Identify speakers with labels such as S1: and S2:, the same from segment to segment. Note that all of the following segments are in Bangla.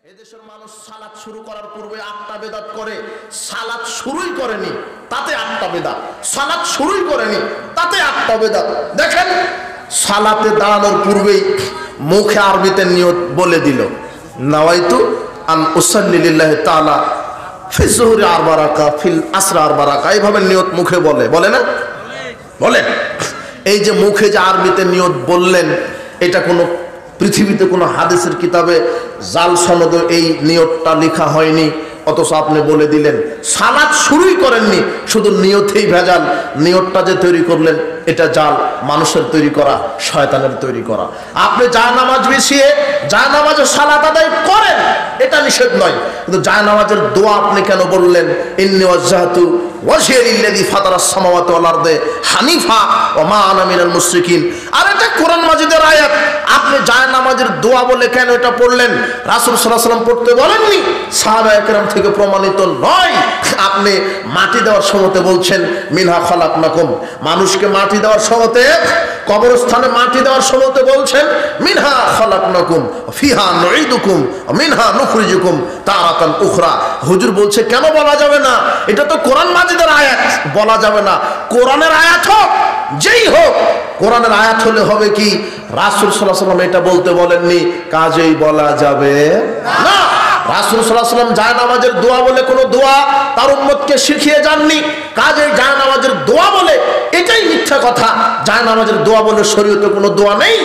S1: এদেশের মানুষ সালাত শুরু করার পূর্বে 8টা বেদাত করে, সালাত শুরুই করেনি তাতে 8টা বেদাত, সালাত শুরুই করেনি তাতে 8টা বেদাত। দেখেন, সালাতে দাঁড়ানোর পূর্বেই মুখে আরবিতে নিয়ত বলে দিল, নাওয়াইতু আন উসাল্লি লিল্লাহি তাআলা ফি যুহরি আরবা রাকা ফিল আসর আরবা রাকা, এইভাবে নিয়ত মুখে বলে না? বলে। এই যে মুখে যে আরবিতে নিয়ত বললেন, এটা কোনো পৃথিবীতে কোনো হাদিসের কিতাবে জাল সনদে এই নিয়তটা লেখা হয়নি, অথচ আপনি বলে দিলেন। সালাত শুরুই করেননি, শুধু নিয়তেই ভেজাল। নিয়তটা যে তৈরি করলেন এটা জাল, মানুষের তৈরি করা, শয়তানের তৈরি করা। আপনি জায়নামাজ বিছিয়ে জায়নামাজে সালাত আদায় করেন, এটা নিষেধ নয়, কিন্তু জায়নামাজের দোয়া আপনি কেন বললেন? ইন্নী ওয়াজজাহতু ওয়াজহিয়া লিল্লাযী ফাতারাস সামাওয়াতি ওয়াল আরদি হানিফা ওয়া মা আনা মিনাল মুশরিকিন। আর এটা কোরআন মাজিদের আয়াত। আপনি জায়নামাজের দোয়া বলে কেন এটা পড়লেন? রাসূল সাল্লাল্লাহু আলাইহি ওয়াসাল্লাম পড়তে বলেননি, সাহাবায়ে কেরাম থেকে প্রমাণিত নয়। আপনি মাটি দেওয়ার সময়তে বলছেন মিনহা খালাকনাকুম, মানুষকে মাটি দেওয়ার সময়তে, কবরস্থানে মাটি দেওয়ার সময়তে বলছেন মিনহা খালাকনাকুম ফিহা নুঈদুকুম মিনহা নুখরিজুকুম তারাতান উখরা। হুজুর বলছে কেন বলা যাবে না? এটা তো কোরআন মাজিদের আয়াত, বলা যাবে না। কোরআনের আয়াত হোক, যেই হোক, কোরআনের আয়াত হলে হবে কি? রাসূল সাল্লাল্লাহু আলাইহি ওয়াসাল্লাম এটা বলতে বলেননি, কাজেই বলা যাবে না। রাসূল সাল্লাল্লাহু আলাইহি ওয়াসাল্লাম জায়নামাজের দোয়া বলে কোনো দোয়া তার উম্মতকে শিখিয়ে যাননি, কাজেই জায়নামাজের দোয়া বলে এটাই মিথ্যা কথা। জায়নামাজের দোয়া বলে শরীয়তে কোনো দোয়া নেই।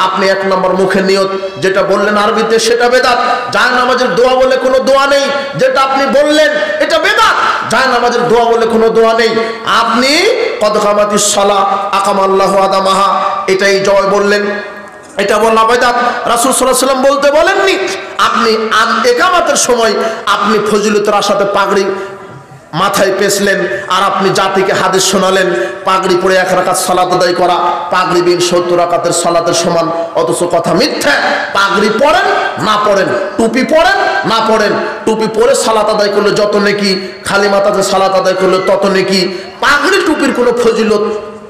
S1: আপনি 1 নম্বর মুখে নিয়ত যেটা বললেন আরবিতে সেটা বেদাত। জায়নামাজের দোয়া বলে কোনো দোয়া নেই, যেটা আপনি বললেন এটা বেদাত। জায়নামাজের দোয়া বলে কোনো দোয়া নেই। আপনি কদ কামাতিস সালাহ আকামাল্লাহু আদামাহা, এটাই জয় বললেন, এটা বলা বেদাত। রাসূল সাল্লাল্লাহু আলাইহি ওয়াসাল্লাম বলতে বলেননি। আপনি ইকামতের সময় আপনি ফজিলতের আশাতে পাগড়ি মাথায় পেছলেন, আর আপনি জাতিকে হাদিস শোনালেন পাগড়ি পরে 1 রাকাত সালাত আদায় করা পাগড়ি বিন 70 রাকাতের সালাতের সমান, অথচ কথা মিথ্যা। পাগড়ি পরেন না পরেন, টুপি পরেন না পরেন, টুপি পরে সালাত আদায় করলে যত নেকি, খালি মাথাতে সালাত আদায় করলে তত নেকি। পাগড়ি টুপির কোনো ফজিলত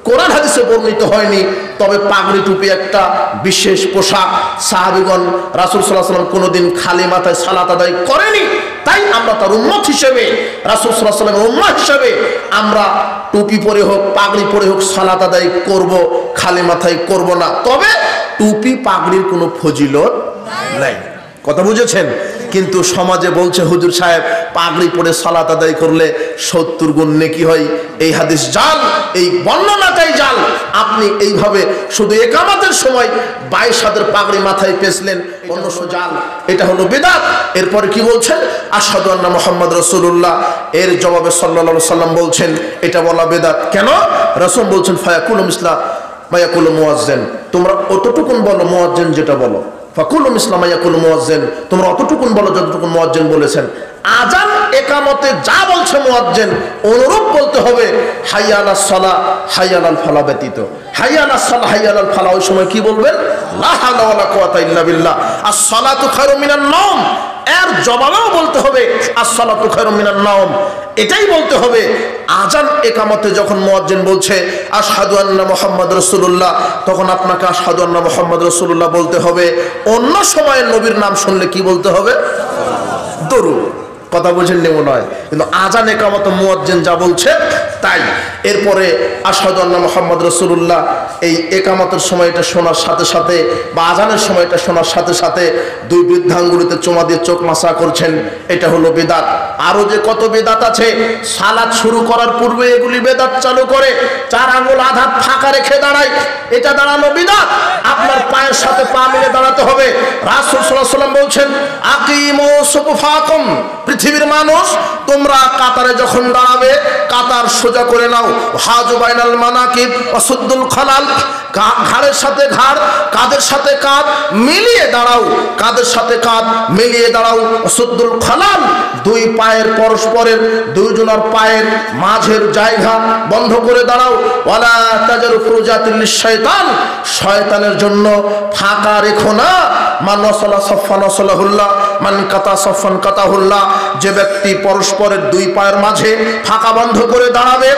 S1: কোরআন হাদিসে বর্ণিত হয়নি, তবে পাগড়ি টুপি একটা বিশেষ পোশাক। সাহাবীগণ রাসূল সাল্লাল্লাহু আলাইহি ওয়াসাল্লাম কোনোদিন খালি মাথায় সালাত আদায় করেনি, তাই আমরা তার উম্মত হিসেবে, রাসূল সাল্লাল্লাহু আলাইহি ওয়াসাল্লামের উম্মত হিসেবে আমরা টুপি পরে হোক পাগড়ি পরে হোক সালাত আদায় করব, খালি মাথায় করব না। তবে টুপি পাগড়ির কোনো ফজিলত নাই, কথা বুঝেছেন? কিন্তু সমাজে বলছে হুজুর সাহেব পাগড়ি পরে সালাত আদায় করলে 70 গুণ নেকি হয়। এই হাদিস জাল, এই বর্ণনাটাই জাল। আপনি এইভাবে শুধু ইকামতের সময় 22 হাতের পাগড়ি মাথায় পেছলেন, অন্য জাল, এটা হলো বিদআত। এরপরে কি বলছেন? আশহাদু আন্না মুহাম্মাদ রাসূলুল্লাহ। এর জবাবে সাল্লাল্লাহু আলাইহি সাল্লাম বলছেন এটা বলা বিদআত। কেন? রাসূল বলছেন ফায়াকুলু মিসলা মায়াকুলু মুয়াজ্জিন, তোমরা অতটুকুন বলো মুয়াজ্জিন যেটা বলো। ফাকুলু মিসলা মায়াকুলু মুয়াজ্জিন, তোমরা অতটুকুন বলো যতটুকুন মুয়াজ্জিন বলেছেন। আজান একামতে যা বলছে মুয়াজ্জিন অনুরূপ বলতে হবে। হাইয়া আলাস সালাহ হাইয়া আলাল ফালাহ ব্যতীত। হাইয়া আলাস সালাহ হাইয়া আলাল ফালাহ ওই সময় কি বলবেন? লা হাওলা ওয়ালা কুওয়াতা ইল্লা বিল্লাহ। আস-সালাতু খায়রুম মিনান নাওম, এর জবাবেও বলতে হবে আস-সালাতু খায়রুম মিনান নাওম, এটাই বলতে হবে। আজান একামতে যখন মুয়াজ্জিন বলছে আশহাদু আন্না মুহাম্মাদ রাসূলুল্লাহ, তখন আপনাকে আশহাদু আন্না মুহাম্মাদ রাসূলুল্লাহ বলতে হবে। অন্য সময়ে নবীর নাম শুনলে কি বলতে হবে? দরুদ। কথা বুঝেননি মনে হয়, কিন্তু আজান একামত মুয়াজ্জিন যা বলছে তাই। এরপরে আশহাদু আন্না মুহাম্মাদ রাসূলুল্লাহ, এই একামতের সময় এটা শোনার সাথে সাথে বা আজানের সময় এটা শোনার সাথে সাথে 2 বৃদ্ধাঙ্গুলিতে চুমা দিয়ে চোখ মাসা করছেন, এটা হলো বিদআত। আরো যে কত বিদআত আছে, সালাত শুরু করার পূর্বে এগুলি বিদআত চালু করে 4 আঙ্গুল আধা ফাঁকা রেখে দাঁড়ায়, এটা দাঁড়ানো বিদআত। আপনার পায়ের সাথে পা মিলে দাঁড়াতে হবে। রাসূল সাল্লাল্লাহু আলাইহি ওয়াসাল্লাম বলছেন আকিমু সুফুফাকুম, পৃথিবীর মানুষ তোমরা কাতারে যখন দাঁড়াবে কাতার সোজা করে নাও। হাজু বাইনাল মানাকিব ওয়া সুদ্দুল খালাল, ঘাড়ের সাথে ঘাড় কাঁধের সাথে কাঁধ মিলিয়ে দাঁড়াও, কাঁধের সাথে কাঁধ মিলিয়ে দাঁড়াও। সুদ্দুল খালাল, 2 পায়ের পরস্পরের 2 জনের পায়ের মাঝের জায়গা বন্ধ করে দাঁড়াও। ওয়ালা তাজারু ফুরুজাতিল লিশ-শায়তান, শয়তানের জন্য ফাঁকা রেখো না। মান ওয়াসালা সাফফান ওয়াসালাহুল্লাহ, মান কাতা সাফফান কাতাহুল্লাহ। যে ব্যক্তি পরস্পরের দুই পায়ের মাঝে ফাঁকা বন্ধ করে দাঁড়াবে,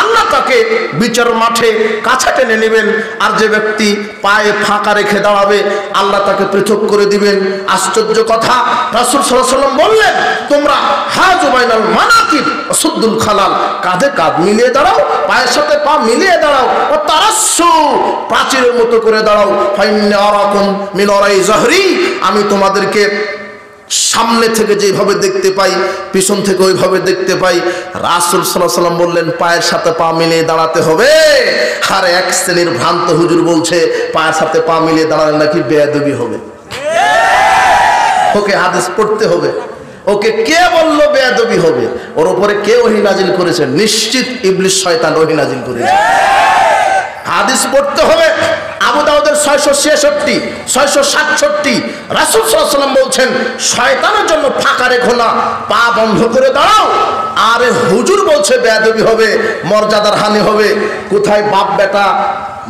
S1: আল্লাহ তাকে বিচার মাঠে কাছে টেনে নেবেন। আর যে ব্যক্তি পায়ে ফাঁকা রেখে দাঁড়াবে, আল্লাহ তাকে পৃথক করে দিবেন। আশ্চর্য কথা, রাসূল সাল্লাল্লাহু আলাইহি ওয়াসাল্লাম বললেন, তোমরা হাজু বাইনাল মানাকিব সুদ্দুল খালাল, কাঁধে কাঁধ মিলিয়ে দাঁড়াও, পায়ের সাথে পা মিলিয়ে দাঁড়াও, ও তারাসসু, প্রাচীরের মতো করে দাঁড়াও। ফাইন্না আরাকুম মিন ওয়ারাই যাহরি, আমি তোমাদেরকে সামনে থেকে যেভাবে দেখতে পাই, পিছন থেকে ওইভাবে দেখতে পাই। রাসূল সাল্লাল্লাহু আলাইহি ওয়াসাল্লাম বললেন, পায়ের সাথে পা মিলিয়ে দাঁড়াতে হবে। আর এক শ্রেণীর ভ্রান্ত হুজুর বলছে পায়ের সাথে পা মিলিয়ে দাঁড়ালে নাকি বেয়াদবি হবে, ওকে হাদিস পড়তে হবে। ওকে কে বললো বেয়াদবি হবে? ওর উপরে কে ওহী নাজিল করেছে? নিশ্চিত ইবলিস শয়তান ওহী নাজিল করেছে। হাদিস পড়তে হবে। আবু দাউদের 666, 667 রাসূল সাল্লাল্লাহু আলাইহি ওয়াসাল্লাম বলছেন, শয়তানের জন্য ফাঁকা রেখো না, পা বন্ধ করে দাঁড়াও। আরে হুজুর বলছে বেয়াদবি হবে, মর্যাদার হানি হবে। কোথায় বাপ বেটা,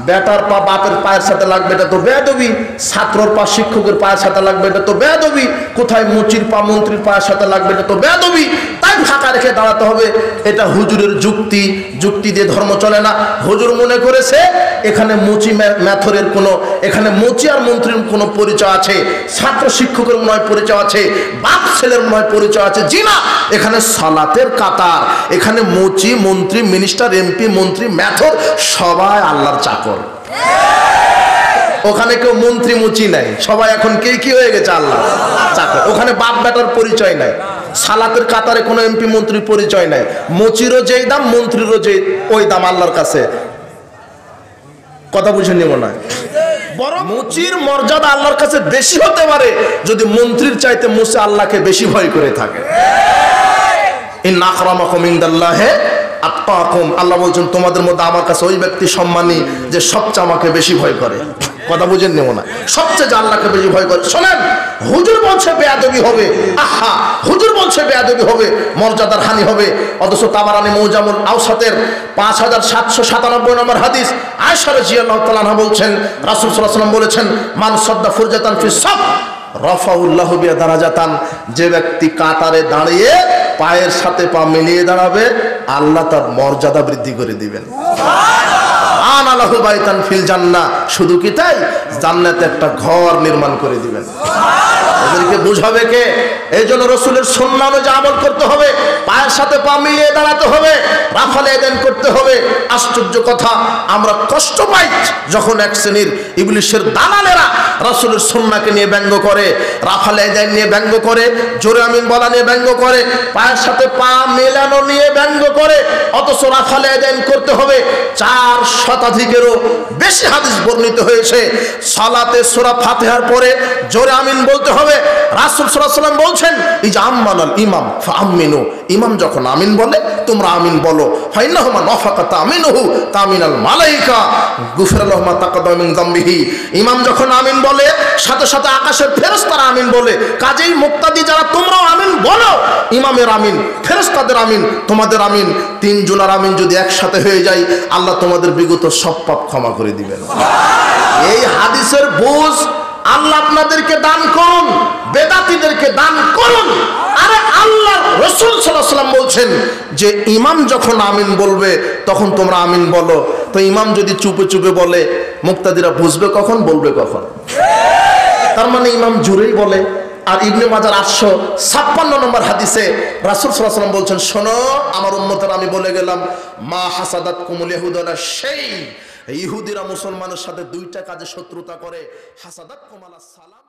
S1: বেটার পা বাপের পায়ের সাথে লাগবে, এটা তো বেয়াদবি। ছাত্রর পা শিক্ষকের পায়ের সাথে লাগবে, এটা তো বেয়াদবি। কোথায় মুচির পা মন্ত্রীর পায়ের সাথে লাগবে, এটা তো বেয়াদবি। তাই ফাঁকা রেখে দাঁড়াতে হবে। এটা হুজুরের যুক্তি, যুক্তি দিয়ে ধর্ম চলে না। হুজুর মনে করেছে এখানে মুচি ম্যাথরের কোনো, এখানে মুচি আর মন্ত্রীর কোনো পরিচয় আছে, ছাত্র শিক্ষকের মনে হয় পরিচয় আছে, বাপ ছেলের মনে হয় পরিচয় আছে। জি না, এখানে সালাতের কাতার, এখানে মুচি মন্ত্রী মিনিস্টার এমপি মন্ত্রী ম্যাথর সবাই আল্লাহর চাকর। ওখানে কেউ মন্ত্রী মুচি নাই, সবাই এখন কে কি হয়ে গেছে? আল্লাহ চাকর। ওখানে বাপ বেটার পরিচয় নাই। সালাতের কাতারে কোনো এমপি মন্ত্রীর পরিচয় নাই। মুচিরও যেই দাম, মন্ত্রীরও যে ওই দাম আল্লাহর কাছে। কথা বুঝে নিব না, বরং মুচির মর্যাদা আল্লাহর কাছে বেশি হতে পারে যদি মন্ত্রীর চাইতে মুচি আল্লাহকে বেশি ভয় করে থাকে। ইন্না আকরামাকুম ইনদাল্লাহি আতকাকুম, আল্লাহ বলছেন তোমাদের মধ্যে আমার কাছে ওই ব্যক্তি সম্মানী যে সবচেয়ে আমাকে বেশি ভয় করে। কথা বুঝেন নেব না, সবচেয়ে যে আল্লাহকে বেশি ভয় করে। শোনেন, হুজুর বলছে বেয়াদবি হবে, আহা হুজুর বলছে বেয়াদবি হবে, মর্যাদার হানি হবে। অথচ তাবারানী মুজামুল আওসাতের 5797 নম্বর হাদিস, আয়েশা রাদিয়াল্লাহু তাআলা আনহা বলছেন, রাসূল সাল্লাল্লাহু আলাইহি ওয়াসাল্লাম বলেছেন, মান সাদ্দা ফুরজাতান ফিস সাফ রাফাউল্লাহু বিহি দারাজাতান, যে ব্যক্তি কাতারে দাঁড়িয়ে পায়ের সাথে পা মিলিয়ে দাঁড়াবে, আল্লাহ তার মর্যাদা বৃদ্ধি করে দিবেন। আনালাহু বাইতান ফিল জান্নাহ, শুধু কি তাই, জান্নাতে একটা ঘর নির্মাণ করে দিবেন। এদেরকে বুঝাবে কে? এই জন্য রসুলের সুন্নাহ অনুযায়ী আমল করতে হবে, পায়ের সাথে পা মিলিয়ে দাঁড়াতে হবে, রাফাল ইয়াদাইন করতে হবে। আশ্চর্য কথা, আমরা কষ্ট পাই যখন এক শ্রেণীর ইবলিশের দালালেরা রসুলের সুন্নাহকে নিয়ে ব্যঙ্গ করে, রাফাল ইয়াদাইন নিয়ে ব্যঙ্গ করে, জোরে আমিন বলা নিয়ে ব্যঙ্গ করে, পায়ের সাথে পা মেলানো নিয়ে ব্যঙ্গ করে। অথচ রাফাল ইয়াদাইন করতে হবে। 4 শতাধিকেরও বেশি হাদিস বর্ণিত হয়েছে, সালাতে সূরা ফাতিহার পরে জোরে আমিন বলতে হবে। রাসূল সাল্লাল্লাহু আলাইহি ওয়াসাল্লাম বলছেন, ইজাম্মানাল ইমাম ফাআমিনু, ইমাম যখন আমিন বলে তোমরা আমিন বলো। ফাইন্নাহু মান ওয়াফাকা তামিনুহু তামিনাল মালাইকা গুফিরা লাহু মা তাকাদ্দামা মিন যামবিহি, ইমাম যখন আমিন বলে সাথে সাথে আকাশের ফেরেশতারা আমিন বলে। কাজেই মুক্তাদি যারা তোমরাও আমিন বলো, ইমামের আমিন, ফেরেশতাদের আমিন, তোমাদের আমিন, 3 জনের আমিন যদি একসাথে হয়ে যায়, আল্লাহ তোমাদের বিগত সব পাপ ক্ষমা করে দিবেন। এই হাদিসের বুঝ আল্লাহ আপনাদেরকে দান করুন, বেদাতীদেরকে দান করুন। আরে আল্লাহ রাসূল সাল্লাল্লাহু আলাইহি ওয়াসাল্লাম বলছেন যে ইমাম যখন আমিন বলবে তখন তোমরা আমিন বলো। তো ইমাম যদি চুপে চুপে বলে, মুক্তাদিরা বুঝবে কখন, বলবে কখন? তার মানে ইমাম জোরেই বলে। আর ইবনে মাজার 856 নম্বর হাদিসে রাসূল সাল্লাল্লাহু আলাইহি ওয়াসাল্লাম বলছেন, শোনো আমার উম্মতের আমি বলে গেলাম, মা হাসাদাতকুমুল ইয়াহুদা শাই, ইহুদিরা মুসলমানের সাথে 2টা কাজে শত্রুতা করে, হাসাদাতকুম আলাস সালাম।